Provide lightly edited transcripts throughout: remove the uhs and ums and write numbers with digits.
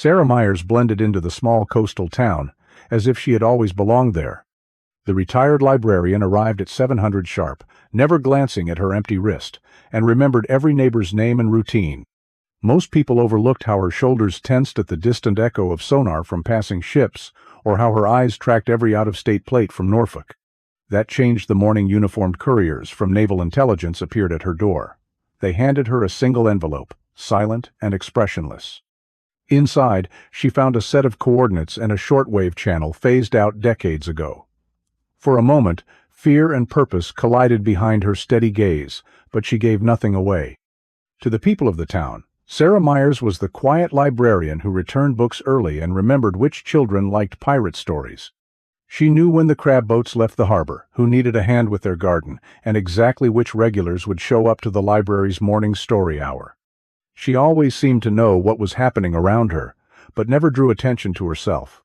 Sarah Myers blended into the small coastal town, as if she had always belonged there. The retired librarian arrived at 700 sharp, never glancing at her empty wrist, and remembered every neighbor's name and routine. Most people overlooked how her shoulders tensed at the distant echo of sonar from passing ships, or how her eyes tracked every out-of-state plate from Norfolk. That changed the morning uniformed couriers from Naval Intelligence appeared at her door. They handed her a single envelope, silent and expressionless. Inside, she found a set of coordinates and a shortwave channel phased out decades ago. For a moment, fear and purpose collided behind her steady gaze, but she gave nothing away. To the people of the town, Sarah Myers was the quiet librarian who returned books early and remembered which children liked pirate stories. She knew when the crab boats left the harbor, who needed a hand with their garden, and exactly which regulars would show up to the library's morning story hour. She always seemed to know what was happening around her, but never drew attention to herself.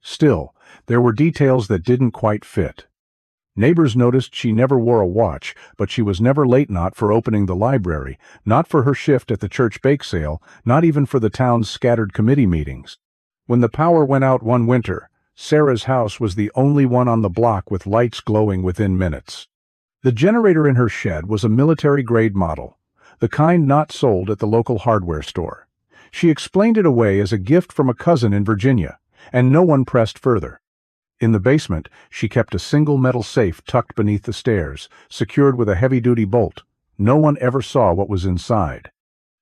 Still, there were details that didn't quite fit. Neighbors noticed she never wore a watch, but she was never late, not for opening the library, not for her shift at the church bake sale, not even for the town's scattered committee meetings. When the power went out one winter, Sarah's house was the only one on the block with lights glowing within minutes. The generator in her shed was a military-grade model, the kind not sold at the local hardware store. She explained it away as a gift from a cousin in Virginia, and no one pressed further. In the basement, she kept a single metal safe tucked beneath the stairs, secured with a heavy-duty bolt. No one ever saw what was inside.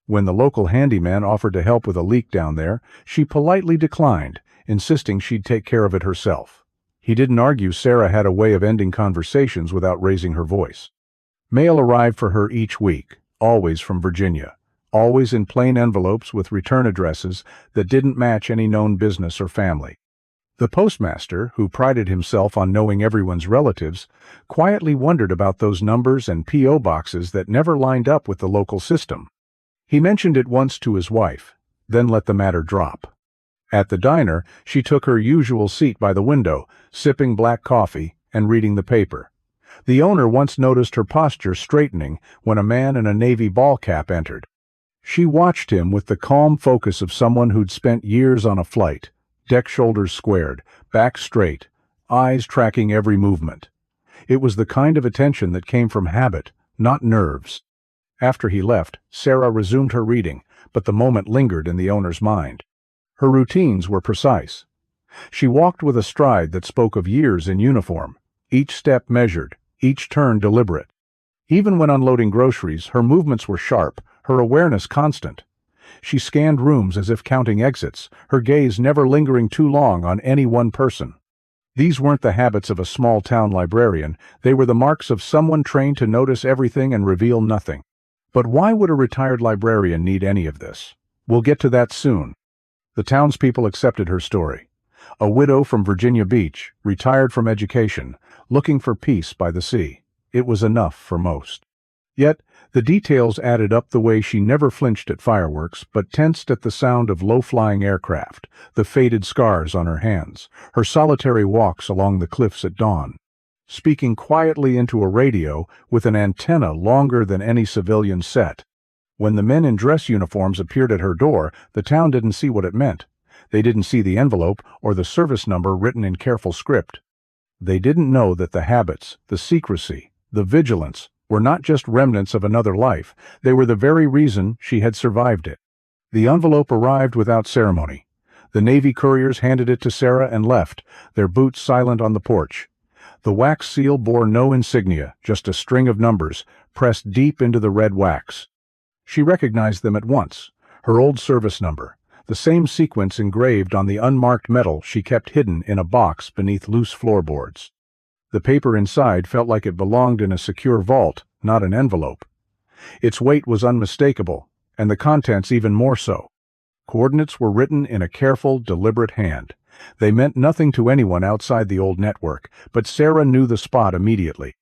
When the local handyman offered to help with a leak down there, she politely declined, insisting she'd take care of it herself. He didn't argue Sarah had a way of ending conversations without raising her voice. Mail arrived for her each week, always from Virginia, always in plain envelopes with return addresses that didn't match any known business or family. The postmaster, who prided himself on knowing everyone's relatives, quietly wondered about those numbers and P.O. boxes that never lined up with the local system. He mentioned it once to his wife, then let the matter drop. At the diner, she took her usual seat by the window, sipping black coffee and reading the paper. The owner once noticed her posture straightening when a man in a navy ball cap entered. She watched him with the calm focus of someone who'd spent years on a flight. Deck shoulders squared, back straight, eyes tracking every movement. It was the kind of attention that came from habit, not nerves. After he left, Sarah resumed her reading, but the moment lingered in the owner's mind. Her routines were precise. She walked with a stride that spoke of years in uniform, each step measured, each turn deliberate. Even when unloading groceries, her movements were sharp, her awareness constant. She scanned rooms as if counting exits, her gaze never lingering too long on any one person. These weren't the habits of a small-town librarian, they were the marks of someone trained to notice everything and reveal nothing. But why would a retired librarian need any of this? We'll get to that soon. The townspeople accepted her story. A widow from Virginia Beach, retired from education, looking for peace by the sea. It was enough for most. Yet, the details added up the way she never flinched at fireworks, but tensed at the sound of low-flying aircraft, the faded scars on her hands, her solitary walks along the cliffs at dawn. Speaking quietly into a radio with an antenna longer than any civilian set. When the men in dress uniforms appeared at her door, the town didn't see what it meant. They didn't see the envelope or the service number written in careful script. They didn't know that the habits, the secrecy, the vigilance, were not just remnants of another life, they were the very reason she had survived it. The envelope arrived without ceremony. The Navy couriers handed it to Sarah and left, their boots silent on the porch. The wax seal bore no insignia, just a string of numbers, pressed deep into the red wax. She recognized them at once, her old service number, the same sequence engraved on the unmarked metal she kept hidden in a box beneath loose floorboards. The paper inside felt like it belonged in a secure vault, not an envelope. Its weight was unmistakable, and the contents even more so. Coordinates were written in a careful, deliberate hand. They meant nothing to anyone outside the old network, but Sarah knew the spot immediately.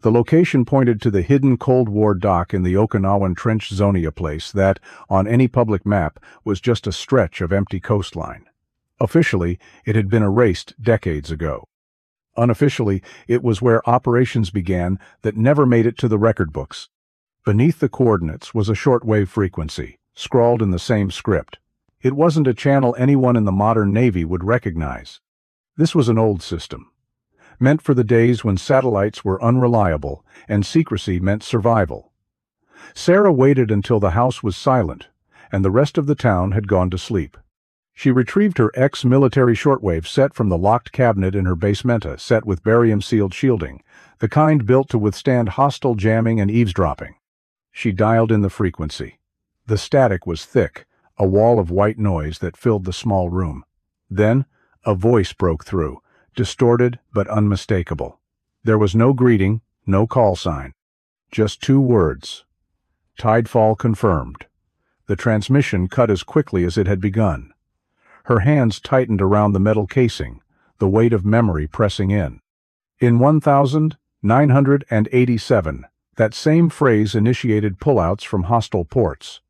The location pointed to the hidden Cold War dock in the Okinawan Trench Zonia place that, on any public map, was just a stretch of empty coastline. Officially, it had been erased decades ago. Unofficially, it was where operations began that never made it to the record books. Beneath the coordinates was a shortwave frequency, scrawled in the same script. It wasn't a channel anyone in the modern Navy would recognize. This was an old system, meant for the days when satellites were unreliable and secrecy meant survival. Sarah waited until the house was silent and the rest of the town had gone to sleep. She retrieved her ex-military shortwave set from the locked cabinet in her basementa, set with barium-sealed shielding, the kind built to withstand hostile jamming and eavesdropping. She dialed in the frequency. The static was thick, a wall of white noise that filled the small room. Then, a voice broke through, distorted but unmistakable. There was no greeting, no call sign. Just two words. Tidefall confirmed. The transmission cut as quickly as it had begun. Her hands tightened around the metal casing, the weight of memory pressing in. In 1987, that same phrase initiated pullouts from hostile ports.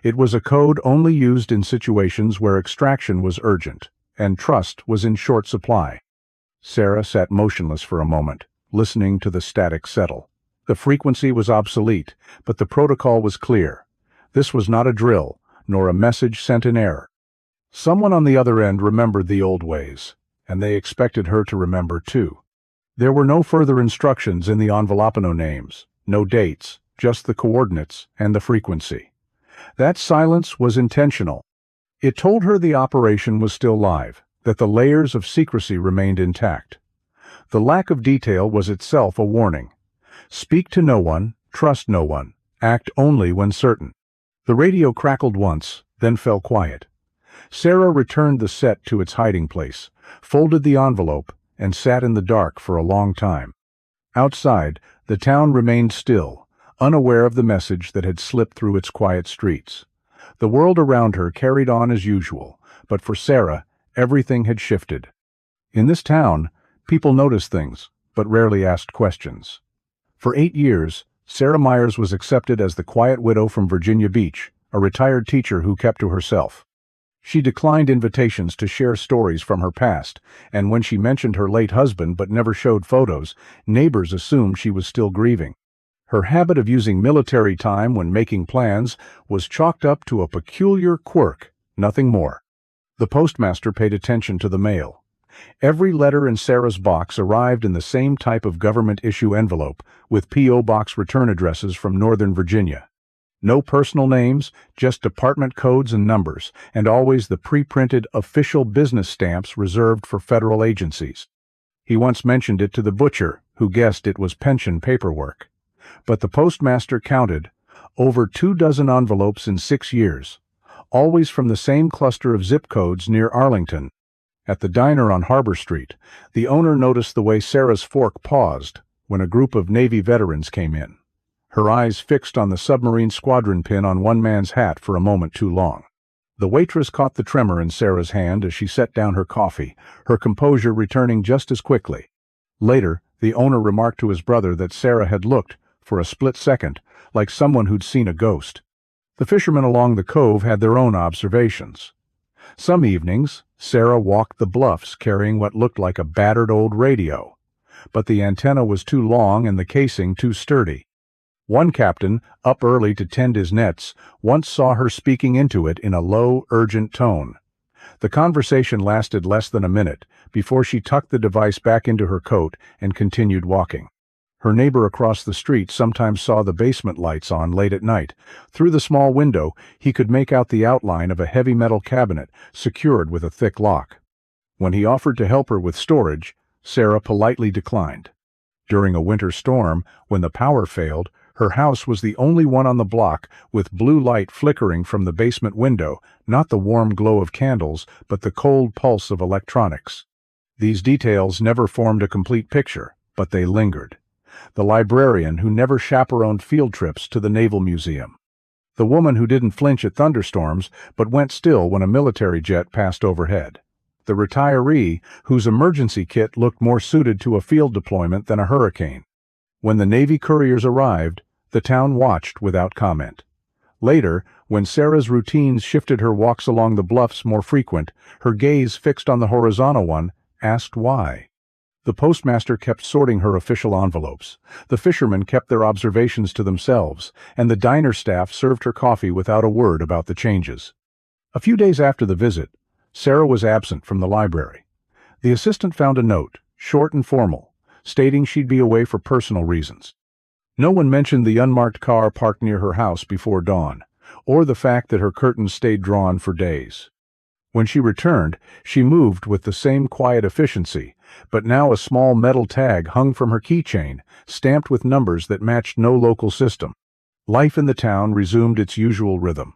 It was a code only used in situations where extraction was urgent, and trust was in short supply. Sarah sat motionless for a moment, listening to the static settle. The frequency was obsolete, but the protocol was clear. This was not a drill, nor a message sent in error. Someone on the other end remembered the old ways, and they expected her to remember too. There were no further instructions in the envelopino names, no dates, just the coordinates and the frequency. That silence was intentional. It told her the operation was still live, that the layers of secrecy remained intact. The lack of detail was itself a warning. Speak to no one, trust no one, act only when certain. The radio crackled once, then fell quiet. Sarah returned the set to its hiding place, folded the envelope, and sat in the dark for a long time. Outside, the town remained still, unaware of the message that had slipped through its quiet streets. The world around her carried on as usual, but for Sarah, everything had shifted. In this town, people noticed things, but rarely asked questions. For 8 years, Sarah Myers was accepted as the quiet widow from Virginia Beach, a retired teacher who kept to herself. She declined invitations to share stories from her past, and when she mentioned her late husband but never showed photos, neighbors assumed she was still grieving. Her habit of using military time when making plans was chalked up to a peculiar quirk, nothing more. The postmaster paid attention to the mail. Every letter in Sarah's box arrived in the same type of government-issue envelope, with P.O. Box return addresses from Northern Virginia. No personal names, just department codes and numbers, and always the pre-printed official business stamps reserved for federal agencies. He once mentioned it to the butcher, who guessed it was pension paperwork. But the postmaster counted over 24 envelopes in 6 years, always from the same cluster of zip codes near Arlington. At the diner on Harbor Street, the owner noticed the way Sarah's fork paused when a group of Navy veterans came in. Her eyes fixed on the submarine squadron pin on one man's hat for a moment too long. The waitress caught the tremor in Sarah's hand as she set down her coffee, her composure returning just as quickly. Later, the owner remarked to his brother that Sarah had looked, for a split second, like someone who'd seen a ghost. The fishermen along the cove had their own observations. Some evenings, Sarah walked the bluffs carrying what looked like a battered old radio, but the antenna was too long and the casing too sturdy. One captain, up early to tend his nets, once saw her speaking into it in a low, urgent tone. The conversation lasted less than a minute before she tucked the device back into her coat and continued walking. Her neighbor across the street sometimes saw the basement lights on late at night. Through the small window, he could make out the outline of a heavy metal cabinet secured with a thick lock. When he offered to help her with storage, Sarah politely declined. During a winter storm, when the power failed, her house was the only one on the block with blue light flickering from the basement window, not the warm glow of candles, but the cold pulse of electronics. These details never formed a complete picture, but they lingered. The librarian who never chaperoned field trips to the Naval Museum. The woman who didn't flinch at thunderstorms, but went still when a military jet passed overhead. The retiree whose emergency kit looked more suited to a field deployment than a hurricane. When the Navy couriers arrived, the town watched without comment. Later, when Sarah's routines shifted her walks along the bluffs more frequent, her gaze fixed on the horizontal one, asked why. The postmaster kept sorting her official envelopes. The fishermen kept their observations to themselves, and the diner staff served her coffee without a word about the changes. A few days after the visit, Sarah was absent from the library. The assistant found a note, short and formal, stating she'd be away for personal reasons. No one mentioned the unmarked car parked near her house before dawn, or the fact that her curtains stayed drawn for days. When she returned, she moved with the same quiet efficiency, but now a small metal tag hung from her keychain, stamped with numbers that matched no local system. Life in the town resumed its usual rhythm,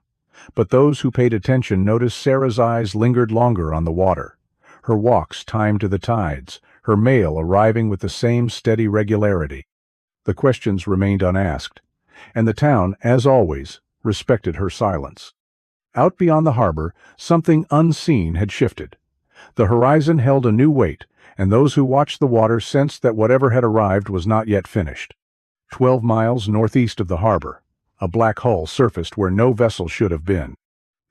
but those who paid attention noticed Sarah's eyes lingered longer on the water, her walks timed to the tides, her mail arriving with the same steady regularity. The questions remained unasked, and the town, as always, respected her silence. Out beyond the harbor, something unseen had shifted. The horizon held a new weight, and those who watched the water sensed that whatever had arrived was not yet finished. 12 miles northeast of the harbor, a black hull surfaced where no vessel should have been.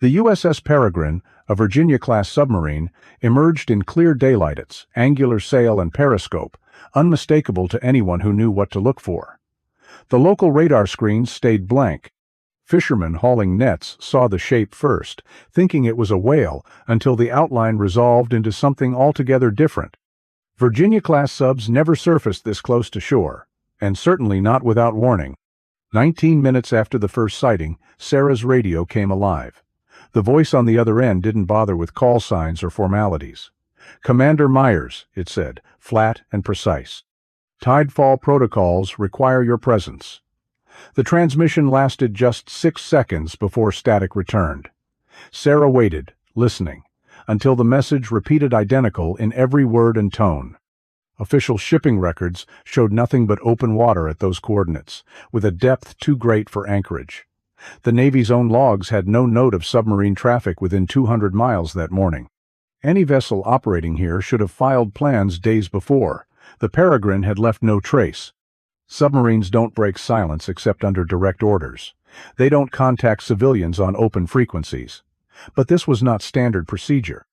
The USS Paragrin, a Virginia-class submarine, emerged in clear daylight, its angular sail and periscope, unmistakable to anyone who knew what to look for. The local radar screens stayed blank. Fishermen hauling nets saw the shape first, thinking it was a whale, until the outline resolved into something altogether different. Virginia-class subs never surfaced this close to shore, and certainly not without warning. 19 minutes after the first sighting, Sarah's radio came alive. The voice on the other end didn't bother with call signs or formalities. "Commander Myers," it said, flat and precise. "Tidefall protocols require your presence." The transmission lasted just 6 seconds before static returned. Sarah waited, listening, until the message repeated identical in every word and tone. Official shipping records showed nothing but open water at those coordinates, with a depth too great for anchorage. The Navy's own logs had no note of submarine traffic within 200 miles that morning. Any vessel operating here should have filed plans days before. The Peregrine had left no trace. Submarines don't break silence except under direct orders. They don't contact civilians on open frequencies. But this was not standard procedure.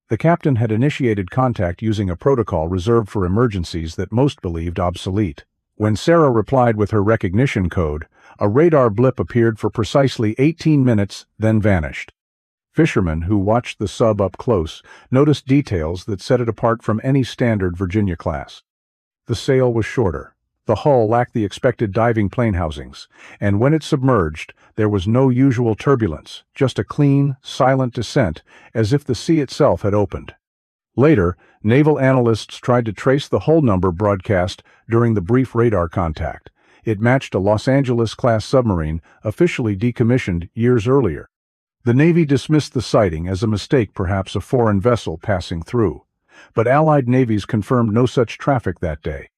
The captain had initiated contact using a protocol reserved for emergencies that most believed obsolete. When Sarah replied with her recognition code, a radar blip appeared for precisely 18 minutes, then vanished. Fishermen who watched the sub up close noticed details that set it apart from any standard Virginia class. The sail was shorter. The hull lacked the expected diving plane housings, and when it submerged, there was no usual turbulence, just a clean, silent descent, as if the sea itself had opened. Later, naval analysts tried to trace the hull number broadcast during the brief radar contact. It matched a Los Angeles-class submarine officially decommissioned years earlier. The Navy dismissed the sighting as a mistake, perhaps a foreign vessel passing through. But Allied navies confirmed no such traffic that day.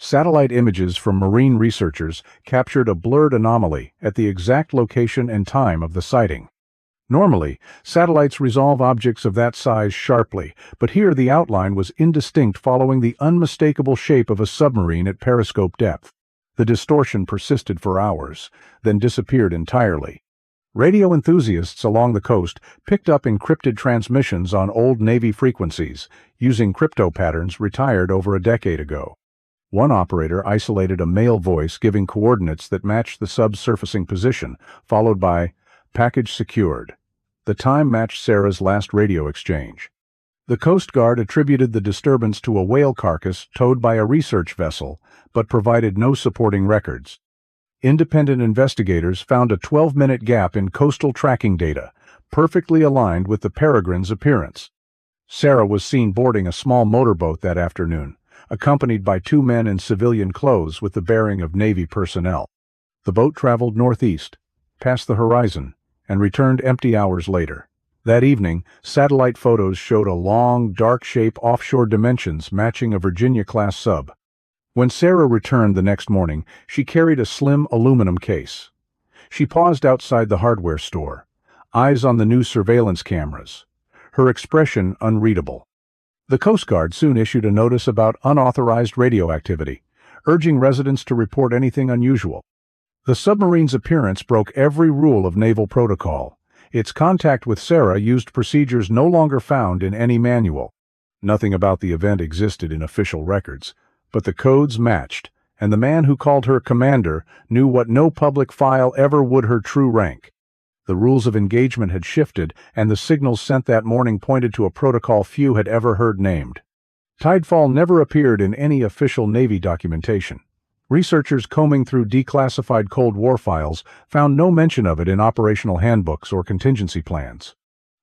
Satellite images from marine researchers captured a blurred anomaly at the exact location and time of the sighting. Normally, satellites resolve objects of that size sharply, but here the outline was indistinct following the unmistakable shape of a submarine at periscope depth. The distortion persisted for hours, then disappeared entirely. Radio enthusiasts along the coast picked up encrypted transmissions on old Navy frequencies, using crypto patterns retired over a decade ago. One operator isolated a male voice giving coordinates that matched the subsurfacing position, followed by "package secured." The time matched Sarah's last radio exchange. The Coast Guard attributed the disturbance to a whale carcass towed by a research vessel, but provided no supporting records. Independent investigators found a 12-minute gap in coastal tracking data, perfectly aligned with the Peregrine's appearance. Sarah was seen boarding a small motorboat that afternoon, accompanied by 2 men in civilian clothes with the bearing of Navy personnel. The boat traveled northeast, past the horizon, and returned empty hours later. That evening, satellite photos showed a long, dark shape offshore dimensions matching a Virginia-class sub. When Sarah returned the next morning, she carried a slim aluminum case. She paused outside the hardware store, eyes on the new surveillance cameras, her expression unreadable. The Coast Guard soon issued a notice about unauthorized radio activity, urging residents to report anything unusual. The submarine's appearance broke every rule of naval protocol. Its contact with Sarah used procedures no longer found in any manual. Nothing about the event existed in official records, but the codes matched, and the man who called her commander knew what no public file ever would: her true rank. The rules of engagement had shifted, and the signals sent that morning pointed to a protocol few had ever heard named. Tidefall never appeared in any official Navy documentation. Researchers combing through declassified Cold War files found no mention of it in operational handbooks or contingency plans.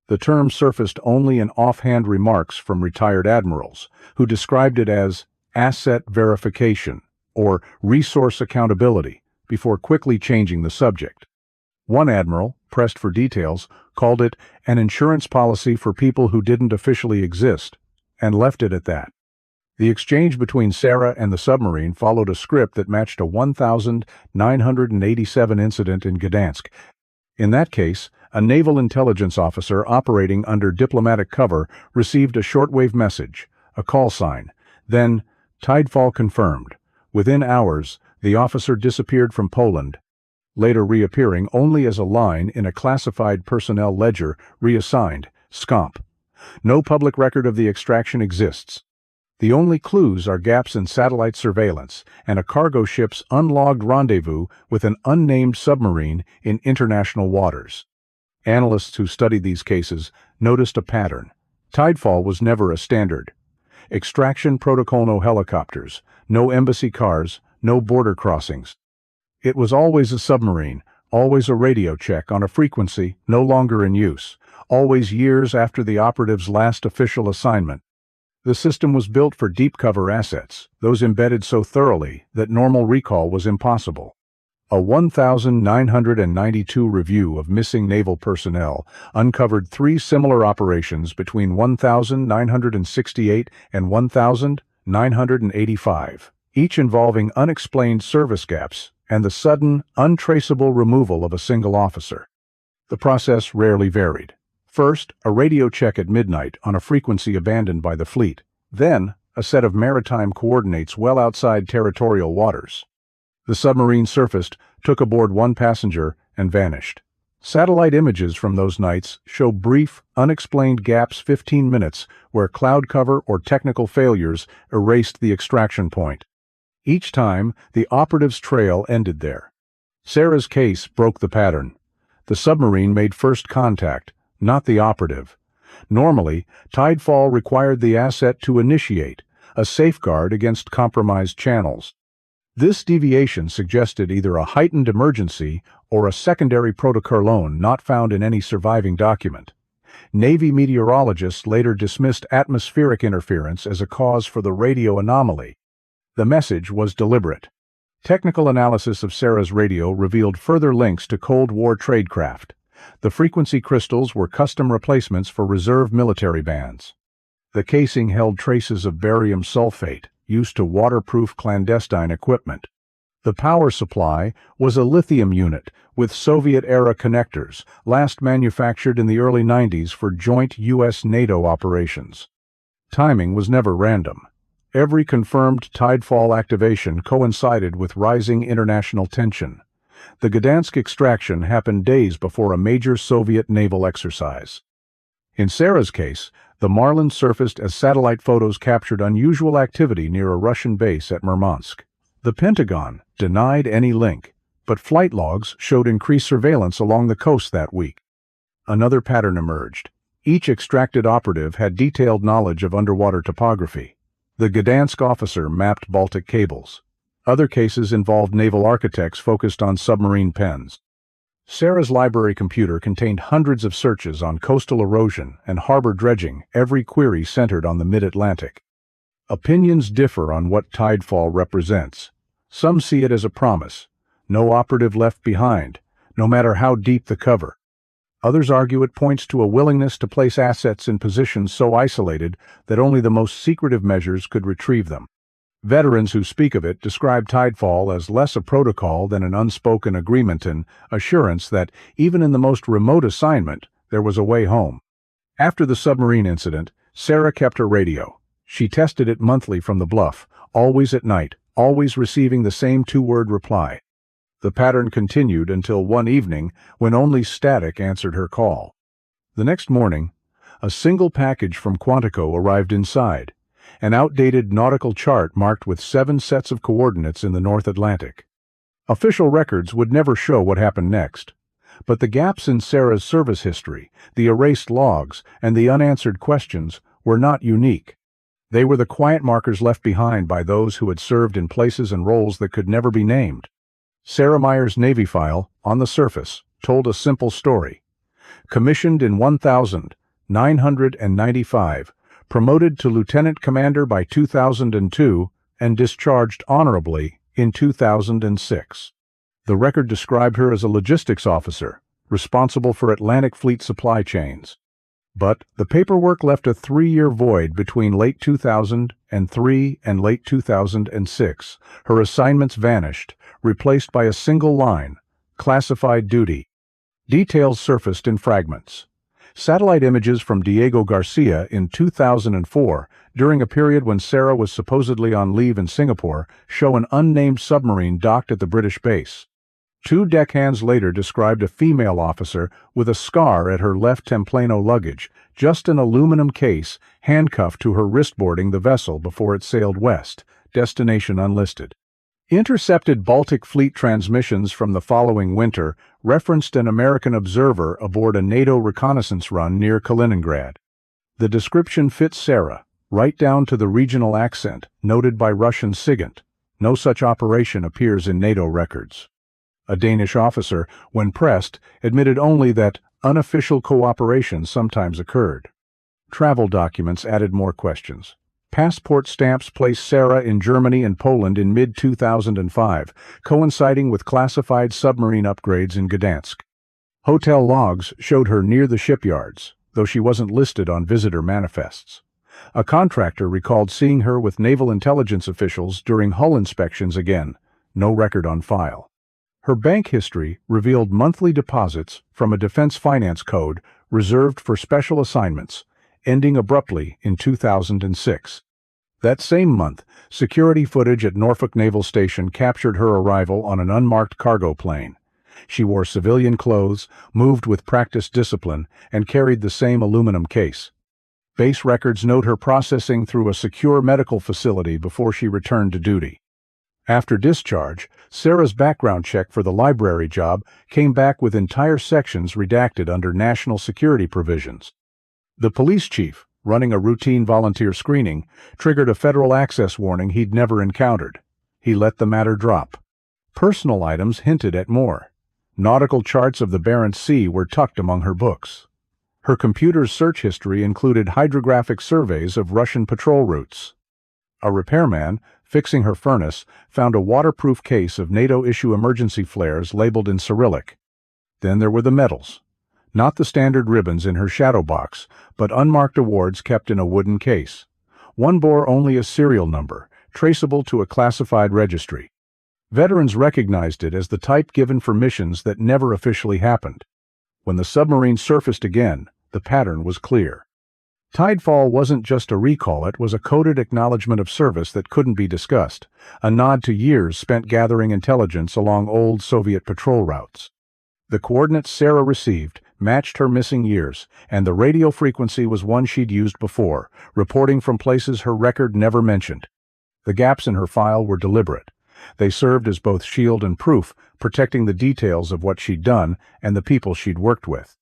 The term surfaced only in offhand remarks from retired admirals, who described it as asset verification or resource accountability before quickly changing the subject. One admiral, pressed for details, called it an insurance policy for people who didn't officially exist, and left it at that. The exchange between Sarah and the submarine followed a script that matched a 1987 incident in Gdansk. In that case, a naval intelligence officer operating under diplomatic cover received a shortwave message, a call sign. Then, Tidefall confirmed. Within hours, the officer disappeared from Poland, later reappearing only as a line in a classified personnel ledger reassigned, SCOMP. No public record of the extraction exists. The only clues are gaps in satellite surveillance and a cargo ship's unlogged rendezvous with an unnamed submarine in international waters. Analysts who studied these cases noticed a pattern. Tidefall was never a standard. Extraction protocol: no helicopters, no embassy cars, no border crossings. It was always a submarine, always a radio check on a frequency no longer in use, always years after the operative's last official assignment. The system was built for deep cover assets, those embedded so thoroughly that normal recall was impossible. A 1992 review of missing naval personnel uncovered 3 similar operations between 1968 and 1985, each involving unexplained service gaps and the sudden, untraceable removal of a single officer. The process rarely varied. First, a radio check at midnight on a frequency abandoned by the fleet. Then, a set of maritime coordinates well outside territorial waters. The submarine surfaced, took aboard 1 passenger, and vanished. Satellite images from those nights show brief, unexplained gaps 15 minutes where cloud cover or technical failures erased the extraction point. Each time, the operative's trail ended there. Sarah's case broke the pattern. The submarine made first contact, not the operative. Normally, Tidefall required the asset to initiate, a safeguard against compromised channels. This deviation suggested either a heightened emergency or a secondary protocol not found in any surviving document. Navy meteorologists later dismissed atmospheric interference as a cause for the radio anomaly. The message was deliberate. Technical analysis of Sarah's radio revealed further links to Cold War tradecraft. The frequency crystals were custom replacements for reserve military bands. The casing held traces of barium sulfate, used to waterproof clandestine equipment. The power supply was a lithium unit with Soviet-era connectors, last manufactured in the early 90s for joint U.S.-NATO operations. Timing was never random. Every confirmed Tidefall activation coincided with rising international tension. The Gdansk extraction happened days before a major Soviet naval exercise. In Sarah's case, the Marlin surfaced as satellite photos captured unusual activity near a Russian base at Murmansk. The Pentagon denied any link, but flight logs showed increased surveillance along the coast that week. Another pattern emerged. Each extracted operative had detailed knowledge of underwater topography. The Gdansk officer mapped Baltic cables. Other cases involved naval architects focused on submarine pens. Sarah's library computer contained hundreds of searches on coastal erosion and harbor dredging, every query centered on the mid-Atlantic. Opinions differ on what Tidefall represents. Some see it as a promise, no operative left behind, no matter how deep the cover. Others argue it points to a willingness to place assets in positions so isolated that only the most secretive measures could retrieve them. Veterans who speak of it describe Tidefall as less a protocol than an unspoken agreement and assurance that, even in the most remote assignment, there was a way home. After the submarine incident, Sarah kept her radio. She tested it monthly from the bluff, always at night, always receiving the same 2-word reply. The pattern continued until one evening when only static answered her call. The next morning, a single package from Quantico arrived inside. An outdated nautical chart marked with 7 sets of coordinates in the North Atlantic. Official records would never show what happened next, But the gaps in Sarah's service history, the erased logs, and the unanswered questions were not unique. They were the quiet markers left behind by those who had served in places and roles that could never be named. Sarah Meyer's Navy file, on the surface, told a simple story. Commissioned in 1995, promoted to lieutenant commander by 2002, and discharged honorably in 2006. The record described her as a logistics officer, responsible for Atlantic Fleet supply chains. But the paperwork left a 3-year void between late 2003 and late 2006. Her assignments vanished, replaced by a single line, classified duty. Details surfaced in fragments. Satellite images from Diego Garcia in 2004, during a period when Sarah was supposedly on leave in Singapore, show an unnamed submarine docked at the British base. 2 deckhands later described a female officer with a scar at her left templano luggage, just an aluminum case handcuffed to her wrist boarding the vessel before it sailed west, destination unlisted. Intercepted Baltic Fleet transmissions from the following winter referenced an American observer aboard a NATO reconnaissance run near Kaliningrad. The description fits Sarah, right down to the regional accent noted by Russian SIGINT. No such operation appears in NATO records. A Danish officer, when pressed, admitted only that unofficial cooperation sometimes occurred. Travel documents added more questions. Passport stamps placed Sarah in Germany and Poland in mid-2005, coinciding with classified submarine upgrades in Gdansk. Hotel logs showed her near the shipyards, though she wasn't listed on visitor manifests. A contractor recalled seeing her with naval intelligence officials during hull inspections again, no record on file. Her bank history revealed monthly deposits from a defense finance code reserved for special assignments, ending abruptly in 2006. That same month, security footage at Norfolk Naval Station captured her arrival on an unmarked cargo plane. She wore civilian clothes, moved with practiced discipline, and carried the same aluminum case. Base records note her processing through a secure medical facility before she returned to duty. After discharge, Sarah's background check for the library job came back with entire sections redacted under national security provisions. The police chief, running a routine volunteer screening, triggered a federal access warning he'd never encountered. He let the matter drop. Personal items hinted at more. Nautical charts of the Barents Sea were tucked among her books. Her computer's search history included hydrographic surveys of Russian patrol routes. A repairman, fixing her furnace, found a waterproof case of NATO-issue emergency flares labeled in Cyrillic. Then there were the medals. Not the standard ribbons in her shadow box, but unmarked awards kept in a wooden case. One bore only a serial number, traceable to a classified registry. Veterans recognized it as the type given for missions that never officially happened. When the submarine surfaced again, the pattern was clear. Tidefall wasn't just a recall, it was a coded acknowledgment of service that couldn't be discussed, a nod to years spent gathering intelligence along old Soviet patrol routes. The coordinates Sarah received matched her missing years, and the radio frequency was one she'd used before, reporting from places her record never mentioned. The gaps in her file were deliberate. They served as both shield and proof, protecting the details of what she'd done and the people she'd worked with.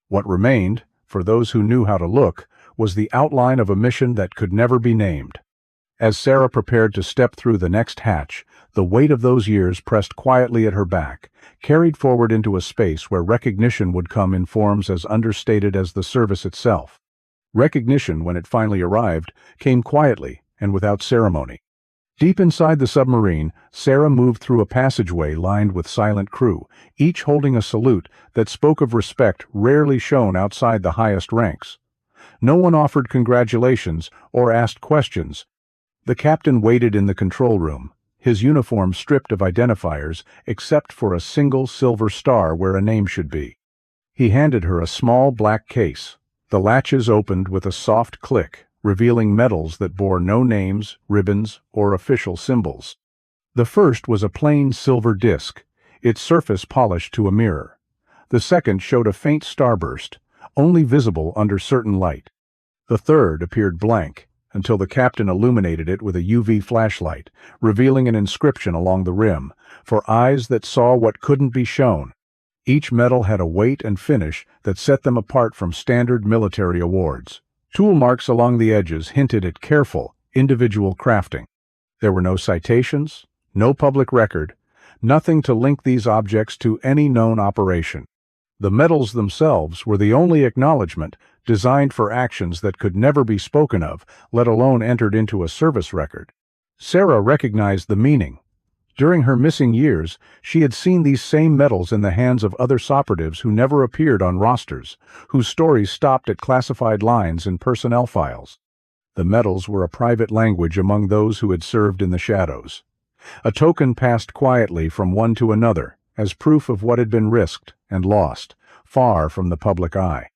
What remained, for those who knew how to look, was the outline of a mission that could never be named. As Sarah prepared to step through the next hatch, the weight of those years pressed quietly at her back, carried forward into a space where recognition would come in forms as understated as the service itself. Recognition, when it finally arrived, came quietly and without ceremony. Deep inside the submarine, Sarah moved through a passageway lined with silent crew, each holding a salute that spoke of respect rarely shown outside the highest ranks. No one offered congratulations or asked questions. The captain waited in the control room, his uniform stripped of identifiers except for a single silver star where a name should be. He handed her a small black case. The latches opened with a soft click, revealing medals that bore no names, ribbons, or official symbols. The first was a plain silver disc, its surface polished to a mirror. The second showed a faint starburst, only visible under certain light. The third appeared blank, until the captain illuminated it with a UV flashlight, revealing an inscription along the rim, for eyes that saw what couldn't be shown. Each medal had a weight and finish that set them apart from standard military awards. Tool marks along the edges hinted at careful, individual crafting. There were no citations, no public record, nothing to link these objects to any known operation. The medals themselves were the only acknowledgment designed for actions that could never be spoken of, let alone entered into a service record. Sarah recognized the meaning. During her missing years, she had seen these same medals in the hands of other operatives who never appeared on rosters, whose stories stopped at classified lines in personnel files. The medals were a private language among those who had served in the shadows. A token passed quietly from one to another, as proof of what had been risked and lost, far from the public eye.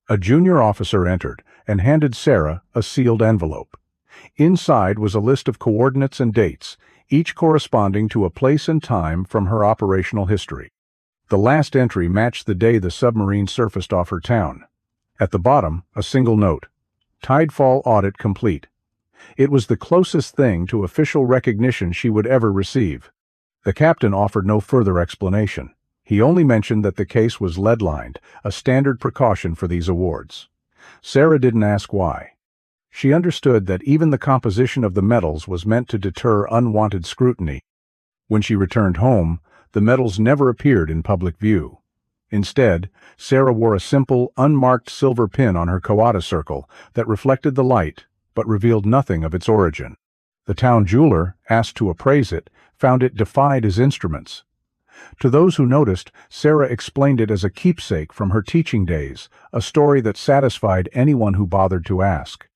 A junior officer entered and handed Sarah a sealed envelope. Inside was a list of coordinates and dates, each corresponding to a place and time from her operational history. The last entry matched the day the submarine surfaced off her town. At the bottom, a single note: Tidefall audit complete. It was the closest thing to official recognition she would ever receive. The captain offered no further explanation. He only mentioned that the case was lead-lined, a standard precaution for these awards. Sarah didn't ask why. She understood that even the composition of the medals was meant to deter unwanted scrutiny. When she returned home, the medals never appeared in public view. Instead, Sarah wore a simple, unmarked silver pin on her Kawada circle that reflected the light but revealed nothing of its origin. The town jeweler, asked to appraise it, found it defied his instruments. To those who noticed, Sarah explained it as a keepsake from her teaching days, a story that satisfied anyone who bothered to ask.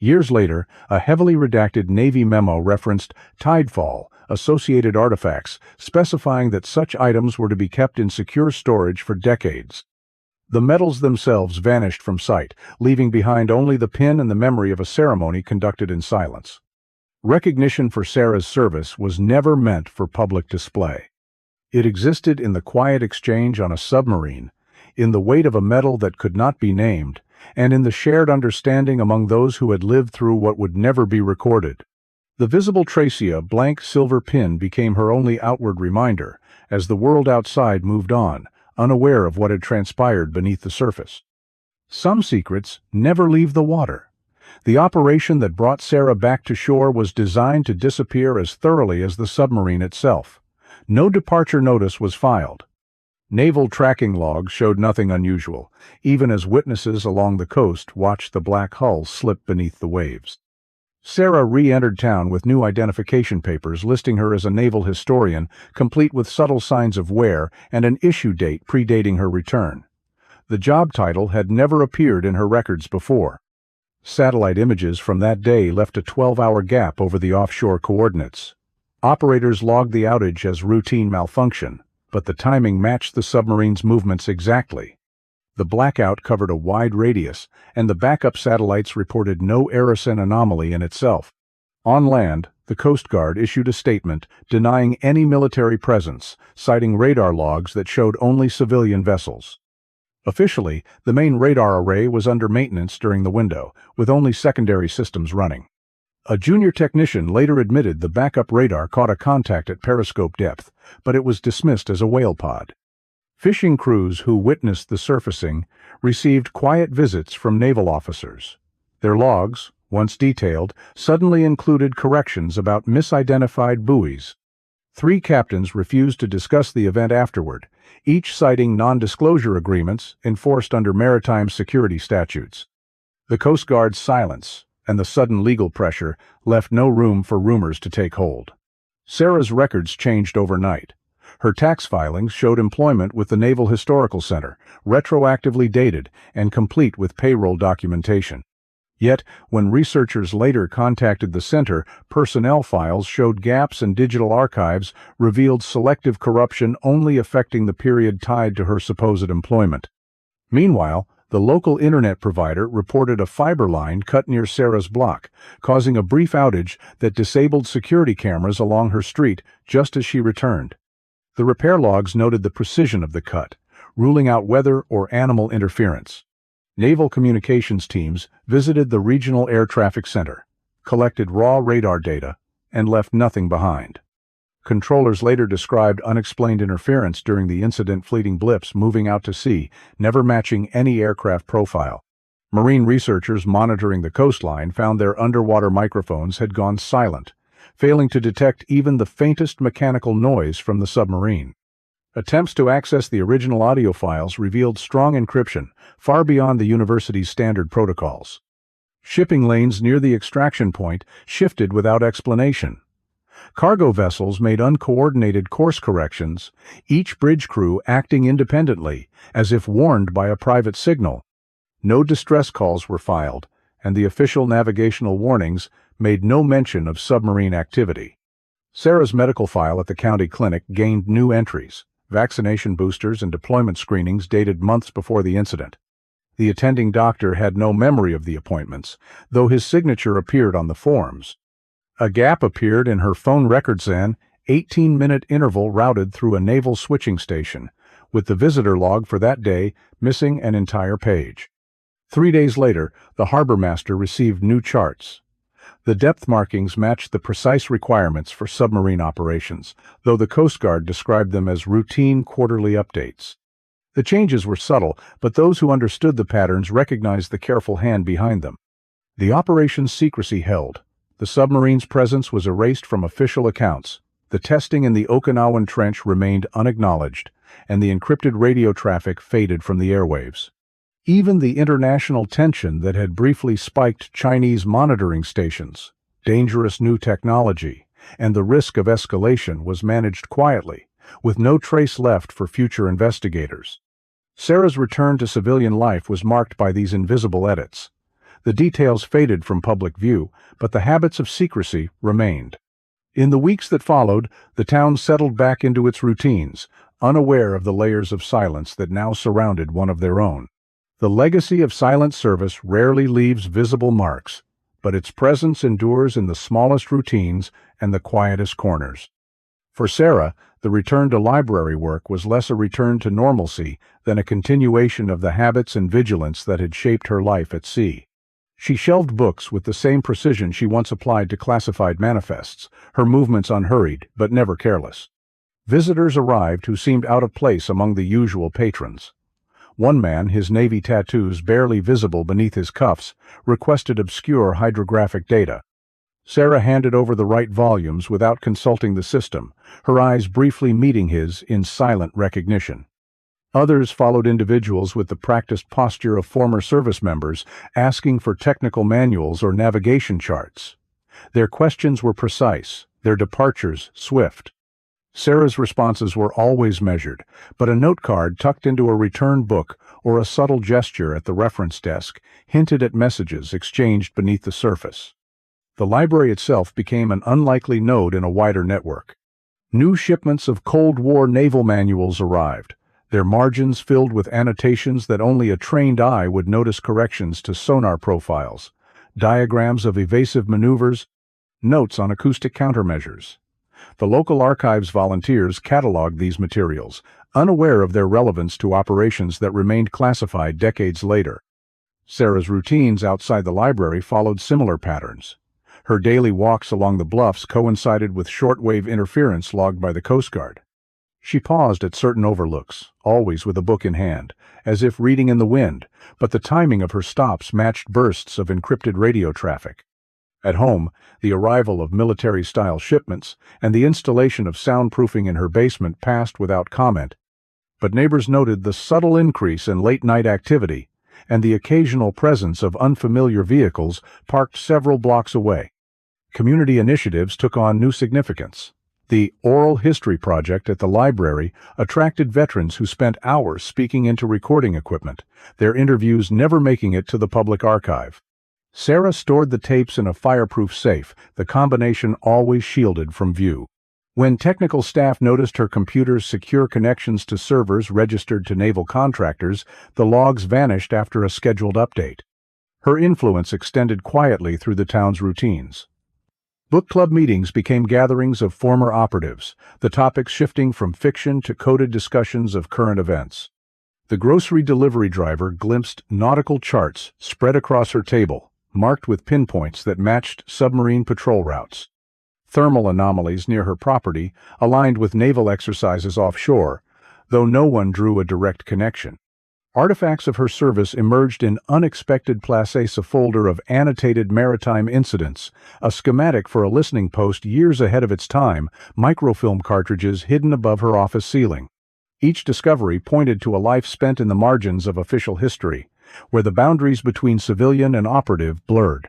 Years later, a heavily redacted Navy memo referenced Tidefall, associated artifacts, specifying that such items were to be kept in secure storage for decades. The medals themselves vanished from sight, leaving behind only the pin and the memory of a ceremony conducted in silence. Recognition for Sarah's service was never meant for public display. It existed in the quiet exchange on a submarine, in the weight of a medal that could not be named, and in the shared understanding among those who had lived through what would never be recorded. The visible Tracia blank silver pin became her only outward reminder, as the world outside moved on, unaware of what had transpired beneath the surface. Some secrets never leave the water. The operation that brought Sarah back to shore was designed to disappear as thoroughly as the submarine itself. No departure notice was filed. Naval tracking logs showed nothing unusual, even as witnesses along the coast watched the black hull slip beneath the waves. Sarah re-entered town with new identification papers listing her as a naval historian, complete with subtle signs of wear and an issue date predating her return. The job title had never appeared in her records before. Satellite images from that day left a 12-hour gap over the offshore coordinates. Operators logged the outage as routine malfunction, but the timing matched the submarine's movements exactly. The blackout covered a wide radius, and the backup satellites reported no Heroism anomaly in itself. On land, the Coast Guard issued a statement denying any military presence, citing radar logs that showed only civilian vessels. Officially, the main radar array was under maintenance during the window, with only secondary systems running. A junior technician later admitted the backup radar caught a contact at periscope depth, but it was dismissed as a whale pod. Fishing crews who witnessed the surfacing received quiet visits from naval officers. Their logs, once detailed, suddenly included corrections about misidentified buoys. 3 captains refused to discuss the event afterward, each citing non-disclosure agreements enforced under maritime security statutes. The Coast Guard's silence and the sudden legal pressure left no room for rumors to take hold. Sarah's records changed overnight. Her tax filings showed employment with the Naval Historical Center, retroactively dated and complete with payroll documentation. Yet, when researchers later contacted the center, personnel files showed gaps and digital archives revealed selective corruption only affecting the period tied to her supposed employment. Meanwhile, the local internet provider reported a fiber line cut near Sarah's block, causing a brief outage that disabled security cameras along her street just as she returned. The repair logs noted the precision of the cut, ruling out weather or animal interference. Naval communications teams visited the regional air traffic center, collected raw radar data, and left nothing behind. Controllers later described unexplained interference during the incident, fleeting blips moving out to sea, never matching any aircraft profile. Marine researchers monitoring the coastline found their underwater microphones had gone silent, failing to detect even the faintest mechanical noise from the submarine. Attempts to access the original audio files revealed strong encryption, far beyond the university's standard protocols. Shipping lanes near the extraction point shifted without explanation. Cargo vessels made uncoordinated course corrections, each bridge crew acting independently, as if warned by a private signal. No distress calls were filed, and the official navigational warnings made no mention of submarine activity. Sarah's medical file at the county clinic gained new entries, vaccination boosters and deployment screenings dated months before the incident. The attending doctor had no memory of the appointments, though his signature appeared on the forms. A gap appeared in her phone records, an 18-minute interval routed through a naval switching station, with the visitor log for that day missing an entire page. 3 days later, the harbor master received new charts. The depth markings matched the precise requirements for submarine operations, though the Coast Guard described them as routine quarterly updates. The changes were subtle, but those who understood the patterns recognized the careful hand behind them. The operation's secrecy held. The submarine's presence was erased from official accounts. The testing in the Okinawan Trench remained unacknowledged, and the encrypted radio traffic faded from the airwaves. Even the international tension that had briefly spiked Chinese monitoring stations, dangerous new technology, and the risk of escalation was managed quietly, with no trace left for future investigators. Sarah's return to civilian life was marked by these invisible edits. The details faded from public view, but the habits of secrecy remained. In the weeks that followed, the town settled back into its routines, unaware of the layers of silence that now surrounded one of their own. The legacy of silent service rarely leaves visible marks, but its presence endures in the smallest routines and the quietest corners. For Sarah, the return to library work was less a return to normalcy than a continuation of the habits and vigilance that had shaped her life at sea. She shelved books with the same precision she once applied to classified manifests, her movements unhurried but never careless. Visitors arrived who seemed out of place among the usual patrons. One man, his Navy tattoos barely visible beneath his cuffs, requested obscure hydrographic data. Sarah handed over the right volumes without consulting the system, her eyes briefly meeting his in silent recognition. Others followed individuals with the practiced posture of former service members, asking for technical manuals or navigation charts. Their questions were precise, their departures swift. Sarah's responses were always measured, but a note card tucked into a return book or a subtle gesture at the reference desk hinted at messages exchanged beneath the surface. The library itself became an unlikely node in a wider network. New shipments of Cold War naval manuals arrived, their margins filled with annotations that only a trained eye would notice, corrections to sonar profiles, diagrams of evasive maneuvers, notes on acoustic countermeasures. The local archives volunteers cataloged these materials, unaware of their relevance to operations that remained classified decades later. Sarah's routines outside the library followed similar patterns. Her daily walks along the bluffs coincided with shortwave interference logged by the Coast Guard. She paused at certain overlooks, always with a book in hand, as if reading in the wind, but the timing of her stops matched bursts of encrypted radio traffic. At home, the arrival of military-style shipments and the installation of soundproofing in her basement passed without comment, but neighbors noted the subtle increase in late-night activity and the occasional presence of unfamiliar vehicles parked several blocks away. Community initiatives took on new significance. The Oral History Project at the library attracted veterans who spent hours speaking into recording equipment, their interviews never making it to the public archive. Sarah stored the tapes in a fireproof safe, the combination always shielded from view. When technical staff noticed her computer's secure connections to servers registered to naval contractors, the logs vanished after a scheduled update. Her influence extended quietly through the town's routines. Book club meetings became gatherings of former operatives, the topics shifting from fiction to coded discussions of current events. The grocery delivery driver glimpsed nautical charts spread across her table, marked with pinpoints that matched submarine patrol routes. thermal anomalies near her property aligned with naval exercises offshore, though no one drew a direct connection. Artifacts of her service emerged in unexpected places, a folder of annotated maritime incidents, a schematic for a listening post years ahead of its time, microfilm cartridges hidden above her office ceiling. Each discovery pointed to a life spent in the margins of official history, where the boundaries between civilian and operative blurred.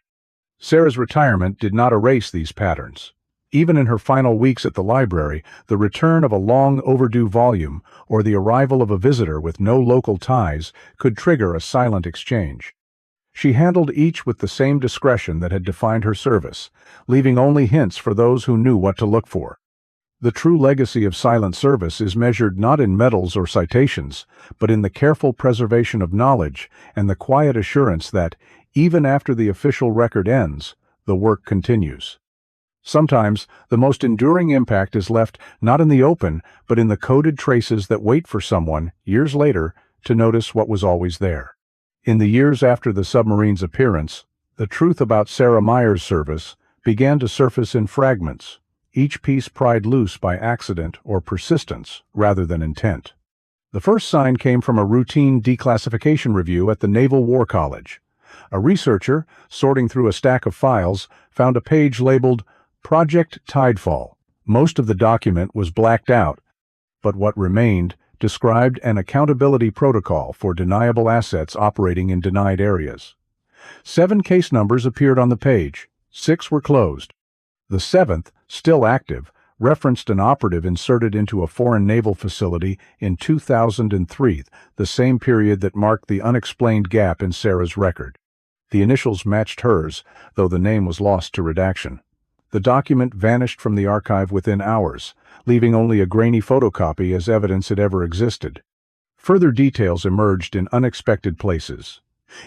Sarah's retirement did not erase these patterns. Even in her final weeks at the library, the return of a long-overdue volume or the arrival of a visitor with no local ties could trigger a silent exchange. She handled each with the same discretion that had defined her service, leaving only hints for those who knew what to look for. The true legacy of silent service is measured not in medals or citations, but in the careful preservation of knowledge and the quiet assurance that, even after the official record ends, the work continues. Sometimes, the most enduring impact is left not in the open, but in the coded traces that wait for someone, years later, to notice what was always there. In the years after the submarine's appearance, the truth about Sarah Meyer's service began to surface in fragments, each piece pried loose by accident or persistence rather than intent. The first sign came from a routine declassification review at the Naval War College. A researcher, sorting through a stack of files, found a page labeled Project Tidefall. Most of the document was blacked out, but what remained described an accountability protocol for deniable assets operating in denied areas. 7 case numbers appeared on the page. 6 were closed. The 7th, still active, referenced an operative inserted into a foreign naval facility in 2003, the same period that marked the unexplained gap in Sarah's record. The initials matched hers, though the name was lost to redaction. The document vanished from the archive within hours, leaving only a grainy photocopy as evidence it ever existed. Further details emerged in unexpected places.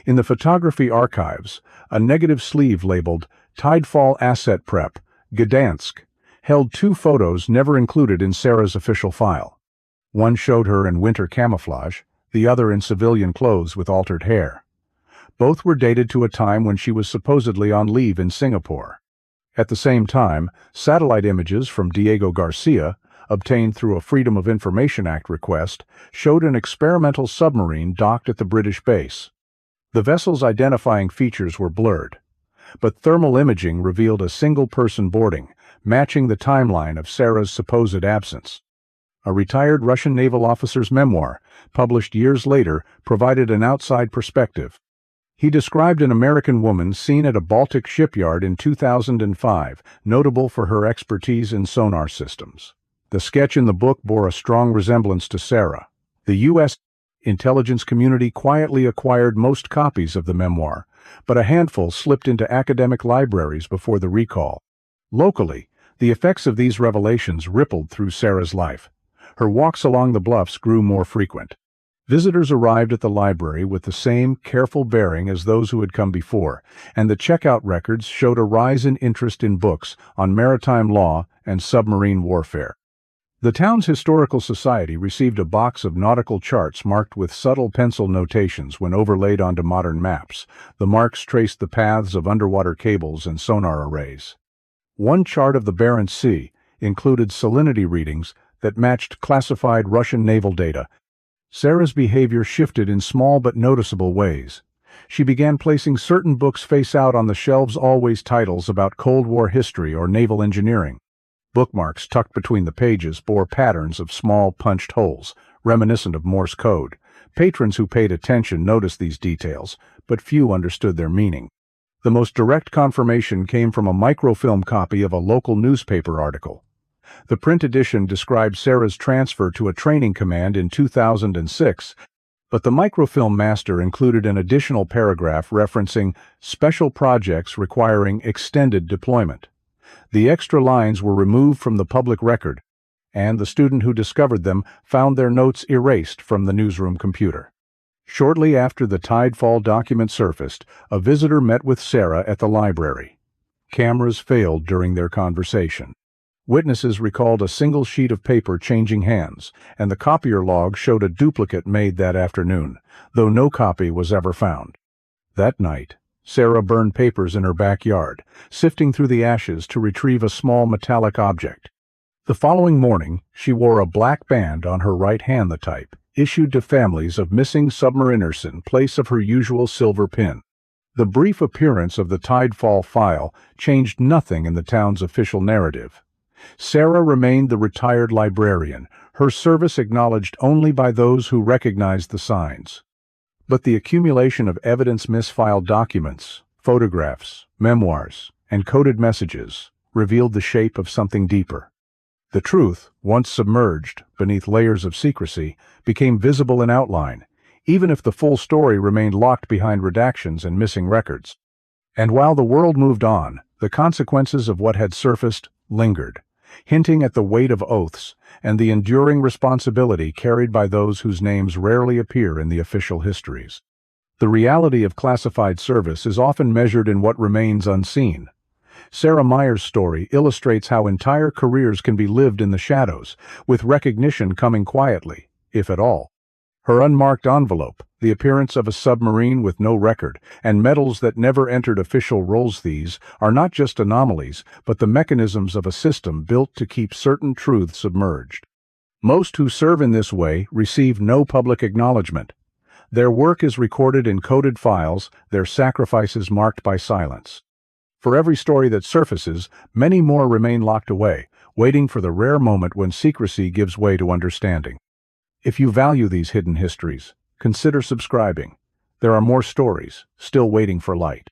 In the photography archives, a negative sleeve labeled Tidefall Asset Prep, Gdansk, held 2 photos never included in Sarah's official file. One showed her in winter camouflage, the other in civilian clothes with altered hair. Both were dated to a time when she was supposedly on leave in Singapore. At the same time, satellite images from Diego Garcia, obtained through a Freedom of Information Act request, showed an experimental submarine docked at the British base. The vessel's identifying features were blurred, but thermal imaging revealed a single person boarding, matching the timeline of Sarah's supposed absence. A retired Russian naval officer's memoir, published years later, provided an outside perspective. He described an American woman seen at a Baltic shipyard in 2005, notable for her expertise in sonar systems. The sketch in the book bore a strong resemblance to Sarah. The U.S. intelligence community quietly acquired most copies of the memoir, but a handful slipped into academic libraries before the recall. Locally, the effects of these revelations rippled through Sarah's life. Her walks along the bluffs grew more frequent. Visitors arrived at the library with the same careful bearing as those who had come before, and the checkout records showed a rise in interest in books on maritime law and submarine warfare. The town's historical society received a box of nautical charts marked with subtle pencil notations when overlaid onto modern maps. The marks traced the paths of underwater cables and sonar arrays. One chart of the Barents Sea included salinity readings that matched classified Russian naval data. Sarah's behavior shifted in small but noticeable ways. She began placing certain books face out on the shelves, always titles about Cold War history or naval engineering. Bookmarks tucked between the pages bore patterns of small punched holes, reminiscent of Morse code. Patrons who paid attention noticed these details, but few understood their meaning. The most direct confirmation came from a microfilm copy of a local newspaper article. The print edition described Sarah's transfer to a training command in 2006, but the microfilm master included an additional paragraph referencing special projects requiring extended deployment. The extra lines were removed from the public record, and the student who discovered them found their notes erased from the newsroom computer. Shortly after the Tidefall document surfaced, a visitor met with Sarah at the library. Cameras failed during their conversation. Witnesses recalled a single sheet of paper changing hands, and the copier log showed a duplicate made that afternoon, though no copy was ever found. That night, Sarah burned papers in her backyard, sifting through the ashes to retrieve a small metallic object. The following morning, she wore a black band on her right hand, the type issued to families of missing submariners in place of her usual silver pin. The brief appearance of the Tidefall file changed nothing in the town's official narrative. Sarah remained the retired librarian, her service acknowledged only by those who recognized the signs. But the accumulation of evidence, misfiled documents, photographs, memoirs, and coded messages revealed the shape of something deeper. The truth, once submerged beneath layers of secrecy, became visible in outline, even if the full story remained locked behind redactions and missing records. And while the world moved on, the consequences of what had surfaced lingered, hinting at the weight of oaths and the enduring responsibility carried by those whose names rarely appear in the official histories. The reality of classified service is often measured in what remains unseen. Sarah Meyer's story illustrates how entire careers can be lived in the shadows, with recognition coming quietly, if at all. Her unmarked envelope, the appearance of a submarine with no record, and medals that never entered official rolls, these are not just anomalies, but the mechanisms of a system built to keep certain truths submerged. Most who serve in this way receive no public acknowledgment. Their work is recorded in coded files, their sacrifices marked by silence. For every story that surfaces, many more remain locked away, waiting for the rare moment when secrecy gives way to understanding. If you value these hidden histories, consider subscribing. There are more stories, still waiting for light.